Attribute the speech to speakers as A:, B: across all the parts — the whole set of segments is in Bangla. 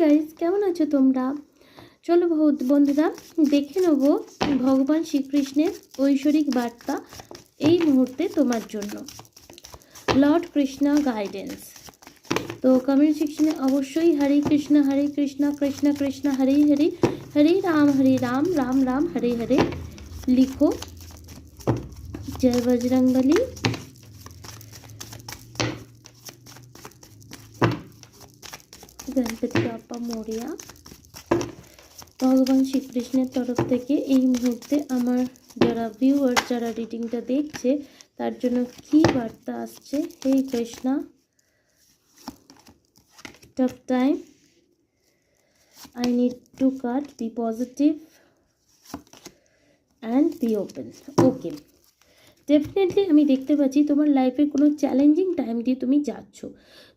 A: গাইস, কেমন আছো তোমরা? চলো বন্ধুরা, দেখে নেব ভগবান শ্রীকৃষ্ণের ঐশ্বরিক বার্তা এই মুহূর্তে তোমার জন্য। Lord Krishna guidance. তো কমেন্ট সেকশনে অবশ্যই হরে কৃষ্ণ কৃষ্ণ কৃষ্ণ হরে হরে, হরে রাম রাম রাম হরে হরে লিখো। জয় বজরংবলী। গণপতি বাপ্পা মোরিয়া। ভগবান শ্রীকৃষ্ণের তরফ থেকে এই মুহূর্তে আমার যারা ভিউয়ার, যারা রিডিংটা দেখছে তার জন্য কি বার্তা আসছে? হে Krishna, tough time, I need to cut, be positive and be open. Okay, definitely আমি দেখতে পাচ্ছি তোমার লাইফে কোনো চ্যালেঞ্জিং টাইম দিয়ে তুমি যাচ্ছ।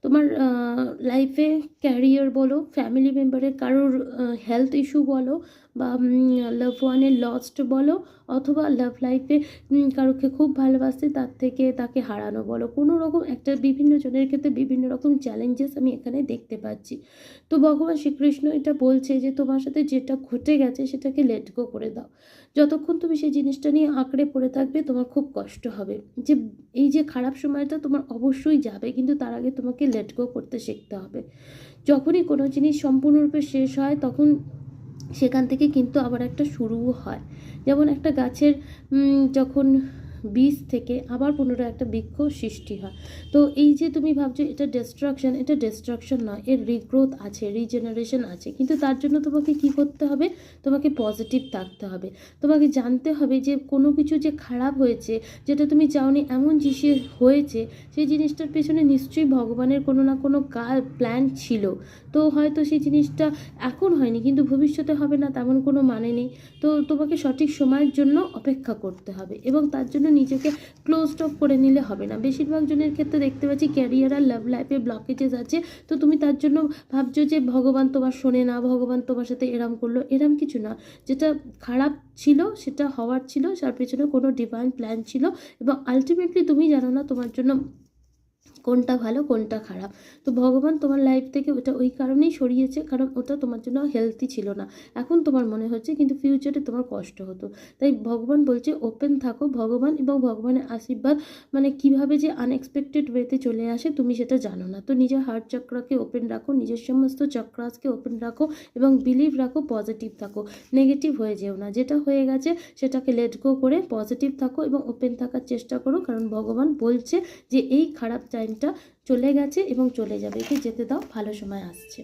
A: তোমার লাইফে ক্যারিয়ার বলো, ফ্যামিলি মেম্বারের কারোর হেলথ ইস্যু বলো, বা লাভ ওয়ানের লস্ট বলো, অথবা লাভ লাইফে কারোকে খুব ভালোবাসে তার থেকে তাকে হারানো বলো, কোনো রকম একটা বিভিন্ন জনের ক্ষেত্রে বিভিন্ন রকম চ্যালেঞ্জেস আমি এখানে দেখতে পাচ্ছি। তো ভগবান শ্রীকৃষ্ণ এটা বলছে যে তোমার সাথে যেটা ঘটে গেছে সেটাকে লেট গো করে দাও। যতক্ষণ তুমি সেই জিনিসটা নিয়ে আঁকড়ে পড়ে থাকবে তোমার খুব কষ্ট হবে। যে এই যে খারাপ সময়টা তোমার অবশ্যই যাবে, কিন্তু তার আগে তোমাকে লেট গো করতে শিখতে হবে। যখনই কোনো জিনিস সম্পূর্ণরূপে শেষ হয় তখন সেখান থেকে কিন্তু আবার একটা শুরুও হয়। যেমন একটা গাছের যখন বীজ থেকে আবার পুনরায় একটা বৃক্ষ সৃষ্টি হয়। তো এই যে তুমি ভাবছো এটা ডিস্ট্রাকশন, এটা ডিস্ট্রাকশন নয়, এর রিগ্রোথ আছে, রিজেনারেশন আছে। কিন্তু তার জন্য তোমাকে কি করতে হবে? তোমাকে পজিটিভ থাকতে হবে। তোমাকে জানতে হবে যে কোনো কিছু যে খারাপ হয়েছে, যেটা তুমি চাওনি এমন যে হয়েছে, সেই জিনিসটার পেছনে নিশ্চয়ই ভগবানের কোনো না কোনো প্ল্যান ছিল। তো হয়তো সেই জিনিসটা এখন হয়নি, কিন্তু ভবিষ্যতে হবে না তেমন কোনো মানে নেই। তো তোমাকে সঠিক সময়ের জন্য অপেক্ষা করতে হবে, এবং তার জন্য নিজেকে ক্লোজ অফ করে নিলে হবে না। বেশিরভাগ জনের ক্ষেত্রে দেখতে পাচ্ছি ক্যারিয়ার আর লাভ লাইফে ব্লকেজেস আছে। তো তুমি তার জন্য ভাবছো যে ভগবান তোমার শোনে না, ভগবান তোমার সাথে এরম করলো। এরম কিছু না। যেটা খারাপ ছিল সেটা হওয়ার ছিল, তার পেছনে কোনো ডিভাইন প্ল্যান ছিল, এবং আলটিমেটলি তুমি জানো না তোমার জন্য কোনটা ভালো কোনটা খারাপ। তো ভগবান তোমার লাইফ থেকে ওটা ওই কারণেই সরিয়েছে, কারণ ওটা তোমার জন্য হেলদি ছিল না। এখন তোমার মনে হচ্ছে, কিন্তু ফিউচারে তোমার কষ্ট হতো। তাই ভগবান বলছে ওপেন থাকো। ভগবান এবং ভগবানের আশীর্বাদ মানে কিভাবে যে আনএক্সপেক্টেড ওয়েতে চলে আসে তুমি সেটা জানো না। তো নিজের হার্ট চক্রকে ওপেন রাখো, নিজের সমস্ত চক্রাসকে ওপেন রাখো, এবং বিলিভ রাখো, পজিটিভ থাকো, নেগেটিভ হয়ে যেও না। যেটা হয়ে গেছে সেটাকে লেট গো করে পজিটিভ থাকো এবং ওপেন থাকার চেষ্টা করো, কারণ ভগবান বলছে যে এই খারাপ টাইমটা চলে গেছে এবং চলে যাবে, একে যেতে দাও, ভালো সময় আসছে।